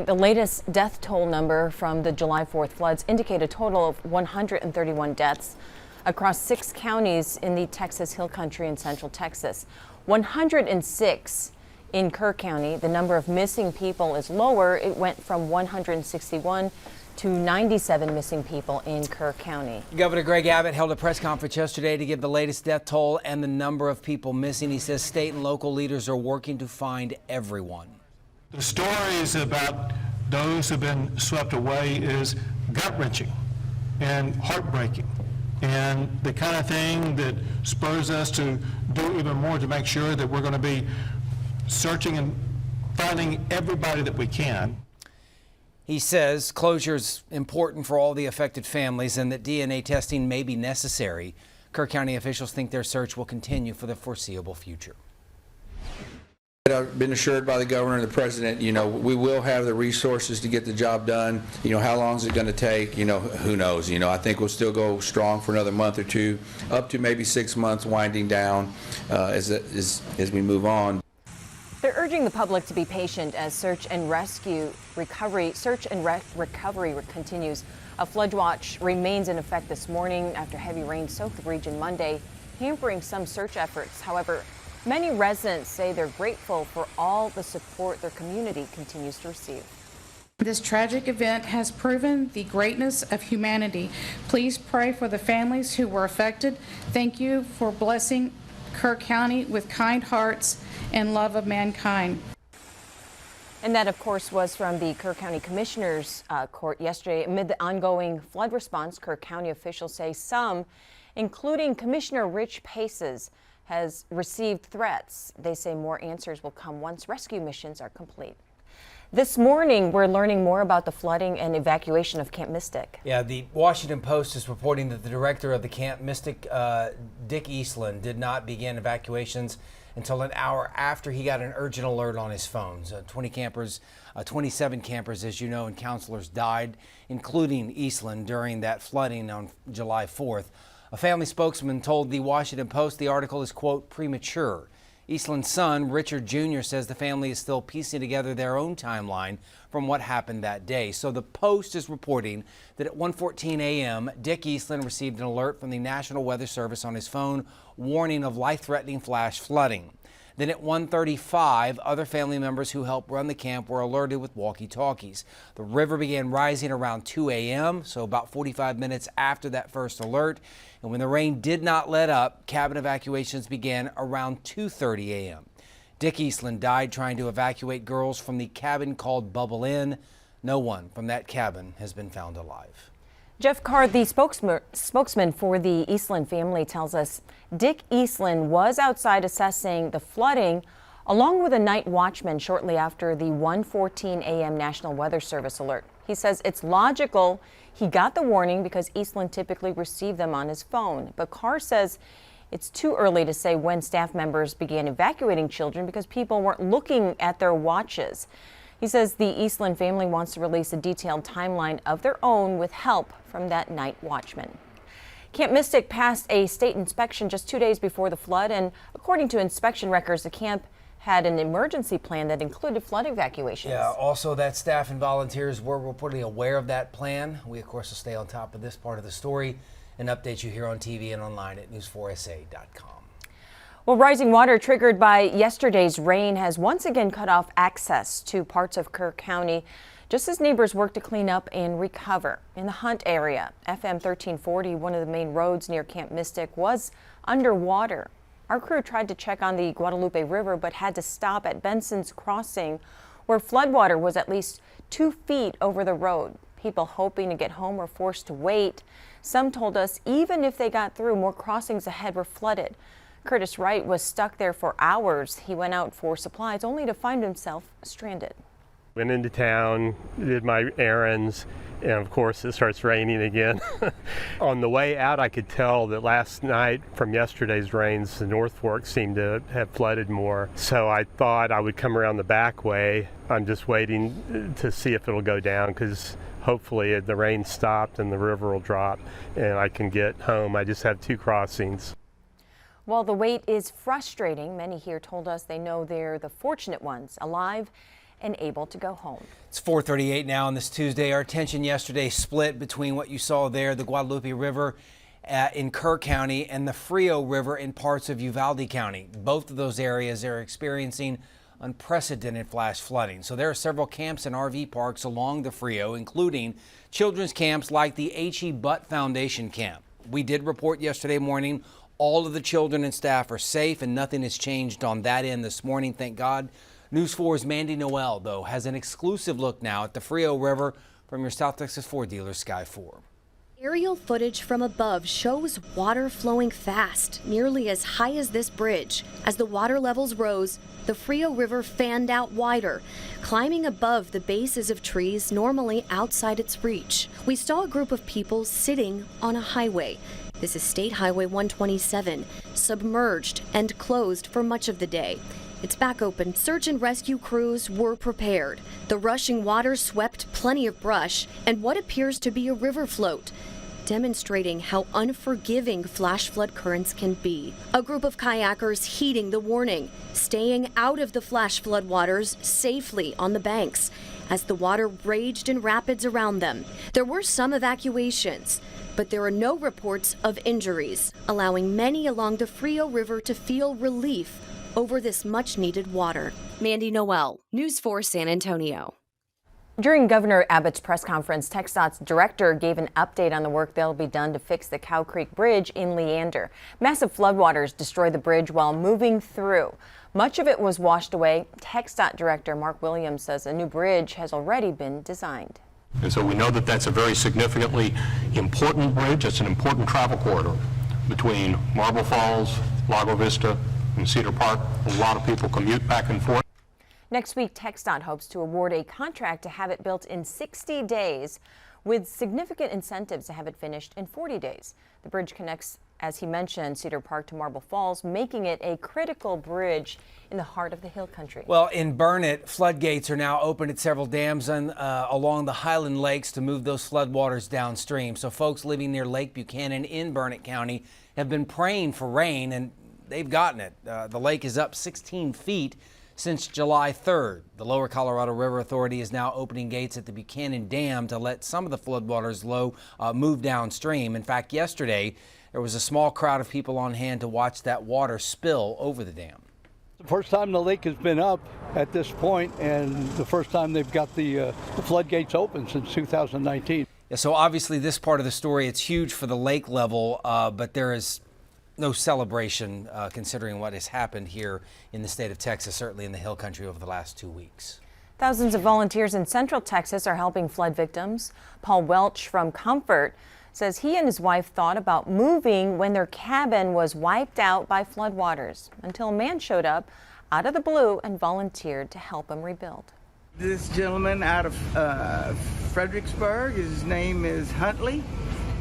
The latest death toll number from the July 4th floods indicate a total of 131 deaths across 6 counties in the Texas Hill Country and Central Texas. 106 in Kerr County. The number of missing people is lower. It went from 161 to 97 missing people in Kerr County. Governor Greg Abbott held a press conference yesterday to give the latest death toll and the number of people missing. He says state and local leaders are working to find everyone. The stories about those who've been swept away is gut-wrenching and heartbreaking, and the kind of thing that spurs us to do even more to make sure that we're going to be searching and finding everybody that we can. He says closure is important for all the affected families and that DNA testing may be necessary. Kerr County officials think their search will continue for the foreseeable future. I've been assured by the governor and the president, we will have the resources to get the job done. How long is it going to take? Who knows? I think we'll still go strong for another month or two, up to maybe 6 months, winding down as we move on. They're urging the public to be patient as search and recovery continues. A flood watch remains in effect this morning after heavy rain soaked the region Monday, hampering some search efforts. However, many residents say they're grateful for all the support their community continues to receive. This tragic event has proven the greatness of humanity. Please pray for the families who were affected. Thank you for blessing Kerr County with kind hearts and love of mankind. And that, of course, was from the Kerr County Commissioner's Court yesterday. Amid the ongoing flood response, Kerr County officials say some, including Commissioner Rich Paces, has received threats. They say more answers will come once rescue missions are complete. This morning, we're learning more about the flooding and evacuation of Camp Mystic. Yeah, the Washington Post is reporting that the director of the Camp Mystic, Dick Eastland, did not begin evacuations until an hour after he got an urgent alert on his phone. 27 campers, as you know, and counselors died, including Eastland, during that flooding on July 4th. A family spokesman told the Washington Post the article is, quote, premature. Eastland's son, Richard Jr., says the family is still piecing together their own timeline from what happened that day. So the Post is reporting that at 1:14 a.m., Dick Eastland received an alert from the National Weather Service on his phone warning of life-threatening flash flooding. Then at 1:35, other family members who helped run the camp were alerted with walkie-talkies. The river began rising around 2 a.m., so about 45 minutes after that first alert. And when the rain did not let up, cabin evacuations began around 2:30 a.m. Dick Eastland died trying to evacuate girls from the cabin called Bubble Inn. No one from that cabin has been found alive. Jeff Carr, the spokesman for the Eastland family, tells us Dick Eastland was outside assessing the flooding along with a night watchman shortly after the 1:14 a.m. National Weather Service alert. He says it's logical he got the warning because Eastland typically received them on his phone. But Carr says it's too early to say when staff members began evacuating children because people weren't looking at their watches. He says the Eastland family wants to release a detailed timeline of their own with help from that night watchman. Camp Mystic passed a state inspection just 2 days before the flood, and according to inspection records, the camp had an emergency plan that included flood evacuations. Yeah, also that staff and volunteers were reportedly aware of that plan. We, of course, will stay on top of this part of the story and update you here on TV and online at news4sa.com. Well, rising water triggered by yesterday's rain has once again cut off access to parts of Kerr County, just as neighbors work to clean up and recover. In the Hunt area, FM 1340, one of the main roads near Camp Mystic, was underwater. Our crew tried to check on the Guadalupe River, but had to stop at Benson's Crossing, where floodwater was at least 2 feet over the road. People hoping to get home were forced to wait. Some told us even if they got through, more crossings ahead were flooded. Curtis Wright was stuck there for hours. He went out for supplies only to find himself stranded. Went into town, did my errands, and of course it starts raining again. On the way out, I could tell that last night from yesterday's rains, the North Fork seemed to have flooded more. So I thought I would come around the back way. I'm just waiting to see if it'll go down because hopefully the rain stopped and the river will drop and I can get home. I just have 2 crossings. While the wait is frustrating, many here told us they know they're the fortunate ones, alive and able to go home. It's 4:38 now on this Tuesday. Our attention yesterday split between what you saw there, the Guadalupe River in Kerr County and the Frio River in parts of Uvalde County. Both of those areas are experiencing unprecedented flash flooding. So there are several camps and RV parks along the Frio, including children's camps like the H.E. Butt Foundation Camp. We did report yesterday morning all of the children and staff are safe and nothing has changed on that end this morning, thank God. News 4's Mandy Noel, though, has an exclusive look now at the Frio River from your South Texas Ford dealer, Sky 4. Aerial footage from above shows water flowing fast, nearly as high as this bridge. As the water levels rose, the Frio River fanned out wider, climbing above the bases of trees normally outside its reach. We saw a group of people sitting on a highway. This is State Highway 127, submerged and closed for much of the day. It's back open. Search and rescue crews were prepared. The rushing water swept plenty of brush and what appears to be a river float, demonstrating how unforgiving flash flood currents can be. A group of kayakers heeding the warning, staying out of the flash flood waters safely on the banks as the water raged in rapids around them. There were some evacuations, but there are no reports of injuries, allowing many along the Frio River to feel relief over this much-needed water. Mandy Noel, News 4 San Antonio. During Governor Abbott's press conference, TxDOT's director gave an update on the work that'll be done to fix the Cow Creek Bridge in Leander. Massive floodwaters destroyed the bridge while moving through. Much of it was washed away. TxDOT Director Mark Williams says a new bridge has already been designed. And so we know that that's a very significantly important bridge. It's an important travel corridor between Marble Falls, Lago Vista, and Cedar Park. A lot of people commute back and forth. Next week, TxDOT hopes to award a contract to have it built in 60 days with significant incentives to have it finished in 40 days. The bridge connects, as he mentioned, Cedar Park to Marble Falls, making it a critical bridge in the heart of the hill country. Well, in Burnet, floodgates are now open at several dams along the Highland Lakes to move those floodwaters downstream. So folks living near Lake Buchanan in Burnet County have been praying for rain, and they've gotten it. The lake is up 16 feet since July 3rd. The Lower Colorado River Authority is now opening gates at the Buchanan Dam to let some of the floodwaters move downstream. In fact, yesterday, there was a small crowd of people on hand to watch that water spill over the dam. The first time the lake has been up at this point, and the first time they've got the floodgates open since 2019. Yeah, so obviously this part of the story, it's huge for the lake level, but there is no celebration considering what has happened here in the state of Texas, certainly in the hill country over the last 2 weeks. Thousands of volunteers in Central Texas are helping flood victims. Paul Welch from Comfort says he and his wife thought about moving when their cabin was wiped out by floodwaters until a man showed up out of the blue and volunteered to help him rebuild. This gentleman out of Fredericksburg, his name is Huntley.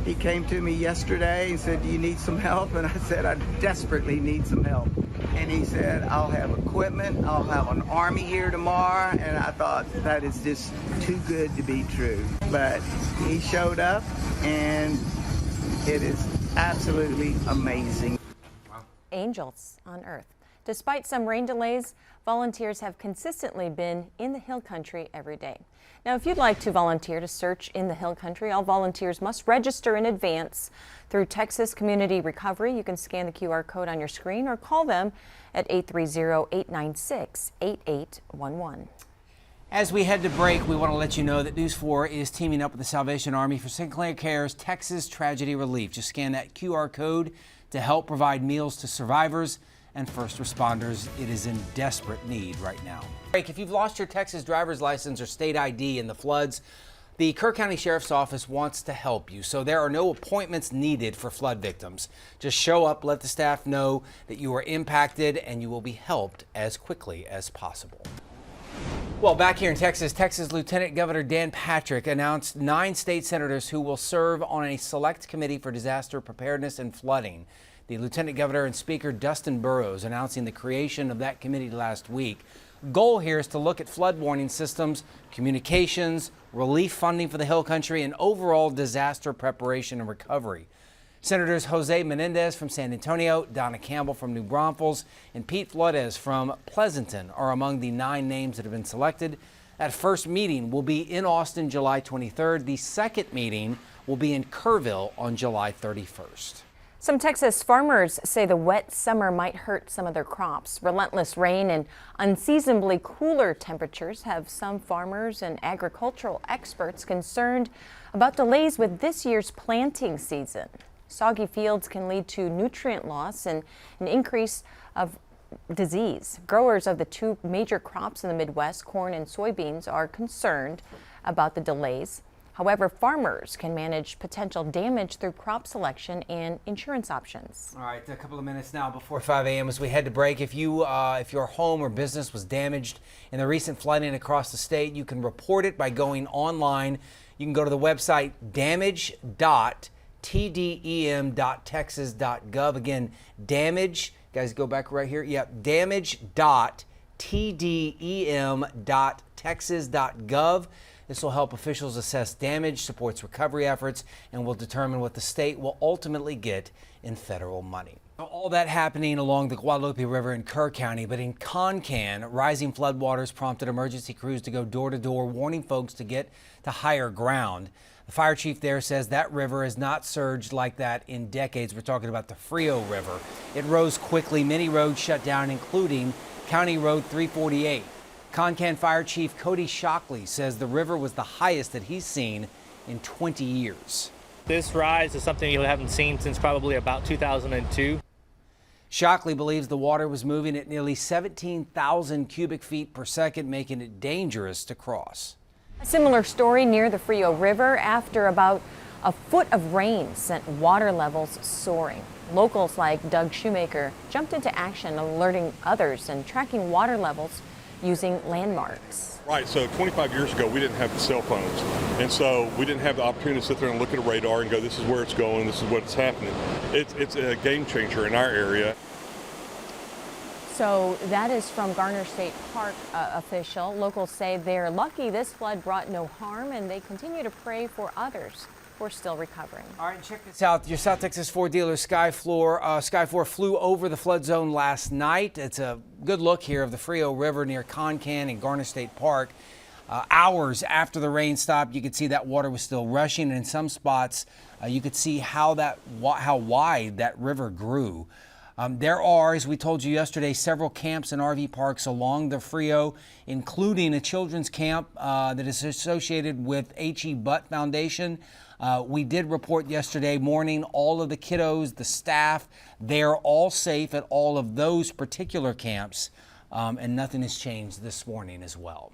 He came to me yesterday and said, "Do you need some help?" And I said, "I desperately need some help." And he said, "I'll have equipment, I'll have an army here tomorrow." And I thought, that is just too good to be true. But he showed up, and it is absolutely amazing. Angels on Earth. Despite some rain delays, volunteers have consistently been in the hill country every day. Now, if you'd like to volunteer to search in the hill country, all volunteers must register in advance through Texas Community Recovery. You can scan the QR code on your screen or call them at 830-896-8811. As we head to break, we want to let you know that News 4 is teaming up with the Salvation Army for Sinclair Care's Texas Tragedy Relief. Just scan that QR code to help provide meals to survivors and first responders. It is in desperate need right now. If you've lost your Texas driver's license or state ID in the floods, the Kerr County Sheriff's Office wants to help you. So there are no appointments needed for flood victims. Just show up, let the staff know that you are impacted, and you will be helped as quickly as possible. Well, back here in Texas, Texas Lieutenant Governor Dan Patrick announced 9 state senators who will serve on a select committee for disaster preparedness and flooding. The Lieutenant Governor and Speaker Dustin Burrows announcing the creation of that committee last week. Goal here is to look at flood warning systems, communications, relief funding for the hill country, and overall disaster preparation and recovery. Senators Jose Menendez from San Antonio, Donna Campbell from New Braunfels, and Pete Flores from Pleasanton are among the 9 names that have been selected. That first meeting will be in Austin July 23rd. The second meeting will be in Kerrville on July 31st. Some Texas farmers say the wet summer might hurt some of their crops. Relentless rain and unseasonably cooler temperatures have some farmers and agricultural experts concerned about delays with this year's planting season. Soggy fields can lead to nutrient loss and an increase of disease. Growers of the 2 major crops in the Midwest, corn and soybeans, are concerned about the delays. However, farmers can manage potential damage through crop selection and insurance options. All right, a couple of minutes now before 5 a.m. as we head to break. If your home or business was damaged in the recent flooding across the state, you can report it by going online. You can go to the website damage.tdem.texas.gov. Again, damage, guys, go back right here. Yep, damage.tdem.texas.gov. This will help officials assess damage, supports recovery efforts, and will determine what the state will ultimately get in federal money. All that happening along the Guadalupe River in Kerr County, but in Concan, rising floodwaters prompted emergency crews to go door to door, warning folks to get to higher ground. The fire chief there says that river has not surged like that in decades. We're talking about the Frio River. It rose quickly. Many roads shut down, including County Road 348. Concan Fire Chief Cody Shockley says the river was the highest that he's seen in 20 years. This rise is something you haven't seen since probably about 2002. Shockley believes the water was moving at nearly 17,000 cubic feet per second, making it dangerous to cross. A similar story near the Frio River after about a foot of rain sent water levels soaring. Locals like Doug Shoemaker jumped into action, alerting others and tracking water levels using landmarks. Right, so 25 years ago we didn't have the cell phones, and so we didn't have the opportunity to sit there and look at a radar and go, this is where it's going, this is what's happening. It's a game changer in our area. So that is from Garner State Park official. Locals say they're lucky this flood brought no harm, and they continue to pray for others who are still recovering. All right, check this out. Your South Texas Ford dealer Sky4 flew over the flood zone last night. It's a good look here of the Frio River near Concan and Garner State Park. Hours after the rain stopped, you could see that water was still rushing, and in some spots, you could see how wide that river grew. There are, as we told you yesterday, several camps and RV parks along the Frio, including a children's camp that is associated with H.E. Butt Foundation. We did report yesterday morning all of the kiddos, the staff, they're all safe at all of those particular camps, and nothing has changed this morning as well.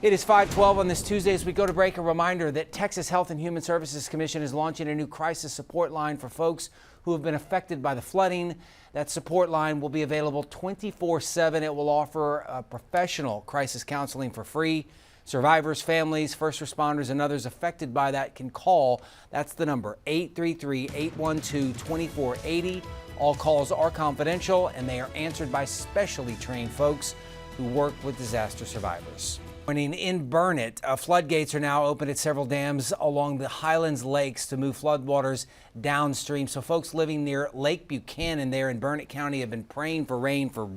It is 5:12 on this Tuesday. As we go to break, a reminder that Texas Health and Human Services Commission is launching a new crisis support line for folks who have been affected by the flooding. That support line will be available 24/7. It will offer professional crisis counseling for free. Survivors, families, first responders, and others affected by that can call. That's the number, 833-812-2480. All calls are confidential, and they are answered by specially trained folks who work with disaster survivors. In Burnet, floodgates are now open at several dams along the Highlands Lakes to move floodwaters downstream. So folks living near Lake Buchanan there in Burnet County have been praying for rain for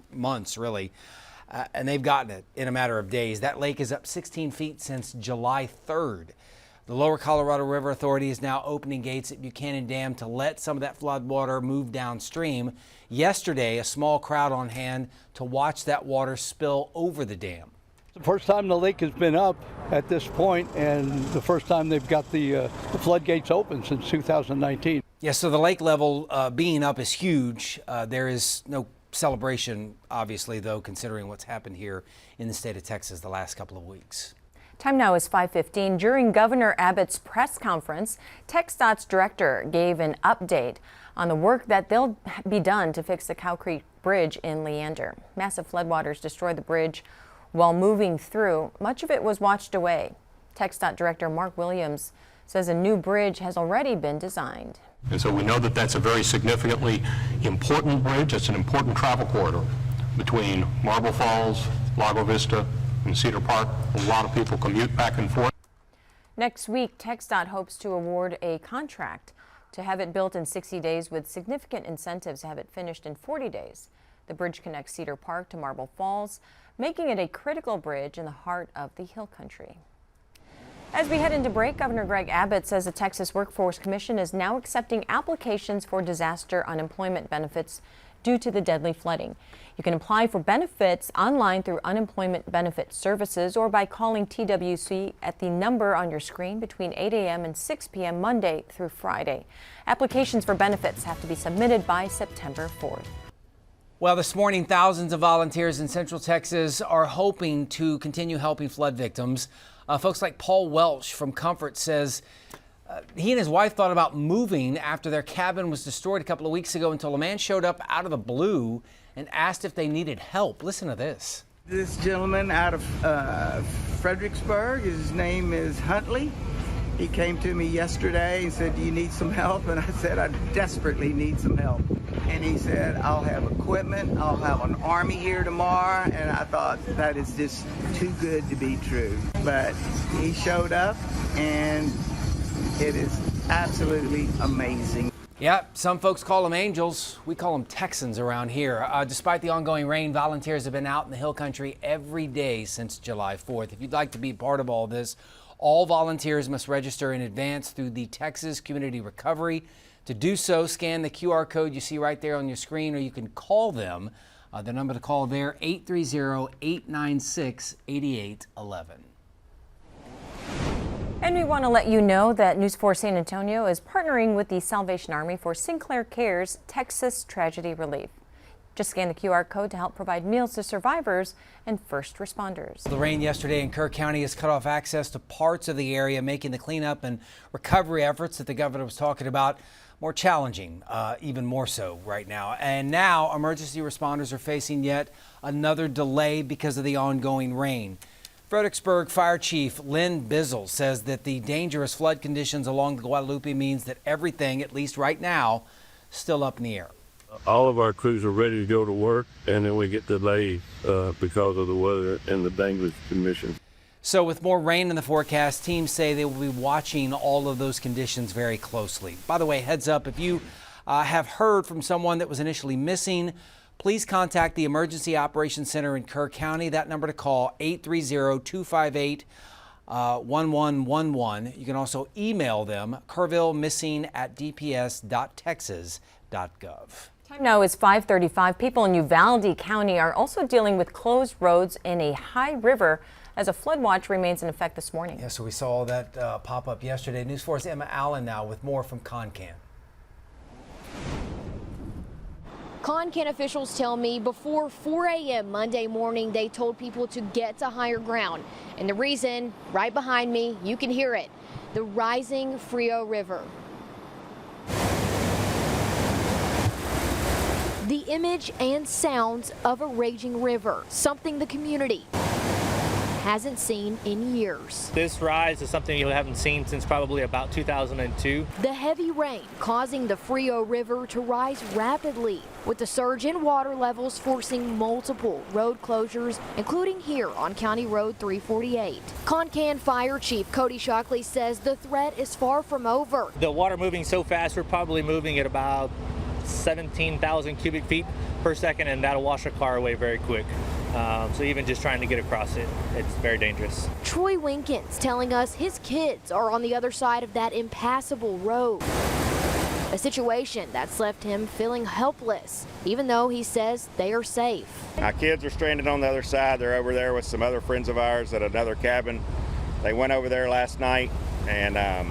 months, really. And they've gotten it in a matter of days. That lake is up 16 feet since July 3rd. The Lower Colorado River Authority is now opening gates at Buchanan Dam to let some of that floodwater move downstream. Yesterday, a small crowd on hand to watch that water spill over the dam. The first time the lake has been up at this point, and the first time they've got the floodgates open since 2019. Yeah, so the lake level being up is huge. There is no celebration, obviously, though, considering what's happened here in the state of Texas the last couple of weeks. Time now is 5:15. During Governor Abbott's press conference, TxDOT's director gave an update on the work that they'll be done to fix the Cow Creek Bridge in Leander. Massive floodwaters destroyed the bridge while moving through. Much of it was washed away. TxDOT Director Mark Williams says a new bridge has already been designed. And so we know that that's a very significantly important bridge. It's an important travel corridor between Marble Falls, Lago Vista, and Cedar Park. A lot of people commute back and forth. Next week, TxDOT hopes to award a contract to have it built in 60 days with significant incentives to have it finished in 40 days. The bridge connects Cedar Park to Marble Falls, making it a critical bridge in the heart of the Hill Country. As we head into break, Governor Greg Abbott says the Texas Workforce Commission is now accepting applications for disaster unemployment benefits due to the deadly flooding. You can apply for benefits online through Unemployment Benefit Services or by calling TWC at the number on your screen between 8 a.m. and 6 p.m. Monday through Friday. Applications for benefits have to be submitted by September 4th. Well, this morning, thousands of volunteers in Central Texas are hoping to continue helping flood victims. Folks like Paul Welch from Comfort says he and his wife thought about moving after their cabin was destroyed a couple of weeks ago until a man showed up out of the blue and asked if they needed help. Listen to this. This gentleman out of Fredericksburg, his name is Huntley. He came to me yesterday and said, "Do you need some help?" And I said, "I desperately need some help." And he said, "I'll have equipment, I'll have an army here tomorrow." And I thought, that is just too good to be true. But he showed up, and it is absolutely amazing. Yeah, some folks call them angels. We call them Texans around here. Despite the ongoing rain, volunteers have been out in the Hill Country every day since July 4th. If you'd like to be part of all this, all volunteers must register in advance through the Texas Community Recovery. To do so, scan the QR code you see right there on your screen, or you can call them. The number to call there, 830-896-8811. And we want to let you know that News 4 San Antonio is partnering with the Salvation Army for Sinclair Cares Texas Tragedy Relief. Just scan the QR code to help provide meals to survivors and first responders. The rain yesterday in Kerr County has cut off access to parts of the area, making the cleanup and recovery efforts that the governor was talking about more challenging, even more so right now. And now emergency responders are facing yet another delay because of the ongoing rain. Fredericksburg Fire Chief Lynn Bizzle says that the dangerous flood conditions along the Guadalupe means that everything, at least right now, is still up in the air. All of our crews are ready to go to work, and then we get delayed because of the weather and the dangerous conditions. So with more rain in the forecast, teams say they will be watching all of those conditions very closely. By the way, heads up, if you have heard from someone that was initially missing, please contact the Emergency Operations Center in Kerr County. That number to call, 830-258-1111. You can also email them, kerrvillemissing@dps.texas.gov. Time now is 5:35. People in Uvalde County are also dealing with closed roads in a high river as a flood watch remains in effect this morning. Yeah, so we saw that pop up yesterday. News 4's Emma Allen now with more from Concan. Concan officials tell me before 4 a.m. Monday morning, they told people to get to higher ground. And the reason, right behind me, you can hear it, the rising Frio River. The image and sounds of a raging river, something the community hasn't seen in years. This rise is something you haven't seen since probably about 2002. The heavy rain causing the Frio River to rise rapidly, with the surge in water levels forcing multiple road closures, including here on County Road 348. Concan Fire Chief Cody Shockley says the threat is far from over. The water moving so fast, we're probably moving at about 17,000 cubic feet per second, and that'll wash a car away very quick. So even just trying to get across it, it's very dangerous. Troy Winkins telling us his kids are on the other side of that impassable road. A situation that's left him feeling helpless, even though he says they are safe. My kids are stranded on the other side. They're over there with some other friends of ours at another cabin. They went over there last night, and I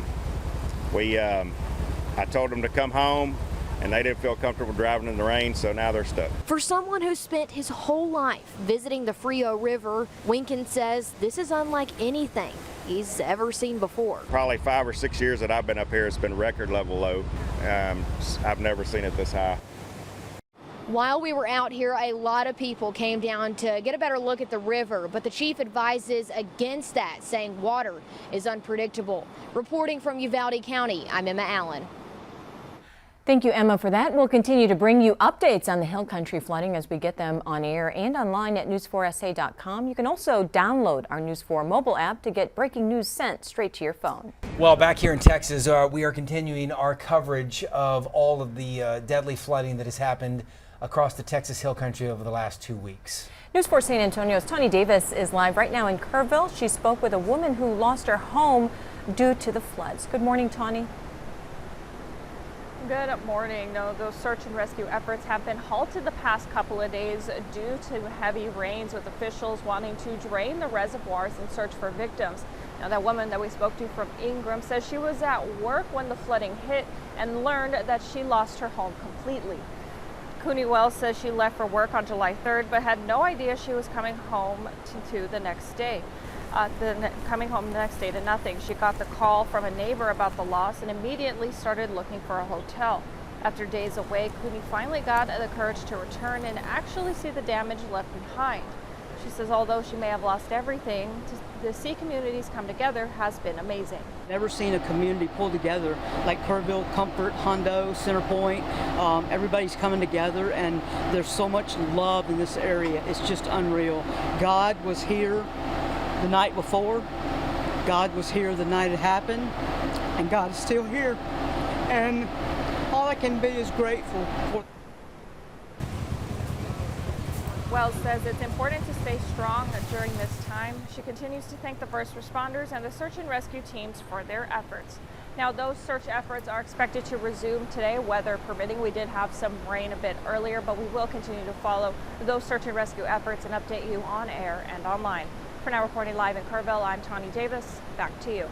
told them to come home, and they didn't feel comfortable driving in the rain, so now they're stuck. For someone who spent his whole life visiting the Frio River, Winkins says this is unlike anything he's ever seen before. Probably 5 or 6 years that I've been up here, it's been record level low. I've never seen it this high. While we were out here, a lot of people came down to get a better look at the river, but the chief advises against that, saying water is unpredictable. Reporting from Uvalde County, I'm Emma Allen. Thank you, Emma, for that. We'll continue to bring you updates on the Hill Country flooding as we get them on air and online at news4sa.com. You can also download our News 4 mobile app to get breaking news sent straight to your phone. Well, back here in Texas, we are continuing our coverage of all of the deadly flooding that has happened across the Texas Hill Country over the last 2 weeks. News 4 San Antonio's Tony Davis is live right now in Kerrville. She spoke with a woman who lost her home due to the floods. Good morning, Tawny. Good morning. No, those search and rescue efforts have been halted the past couple of days due to heavy rains, with officials wanting to drain the reservoirs in search for victims. Now, that woman that we spoke to from Ingram says she was at work when the flooding hit and learned that she lost her home completely. Cooney Wells says she left for work on July 3rd, but had no idea she was coming home to the next day. Coming home the next day to nothing. She got the call from a neighbor about the loss and immediately started looking for a hotel. After days away, Cooney finally got the courage to return and actually see the damage left behind. She says although she may have lost everything, to see communities come together has been amazing. Never seen a community pull together like Kerrville, Comfort, Hondo, Centerpoint. Everybody's coming together, and there's so much love in this area. It's just unreal. God was here the night before. God was here the night it happened, and God is still here. And all I can be is grateful for. Wells says it's important to stay strong during this time. She continues to thank the first responders and the search and rescue teams for their efforts. Now, those search efforts are expected to resume today, weather permitting. We did have some rain a bit earlier, but we will continue to follow those search and rescue efforts and update you on air and online. For now, reporting live in Kerrville, I'm Tawny Davis. Back to you.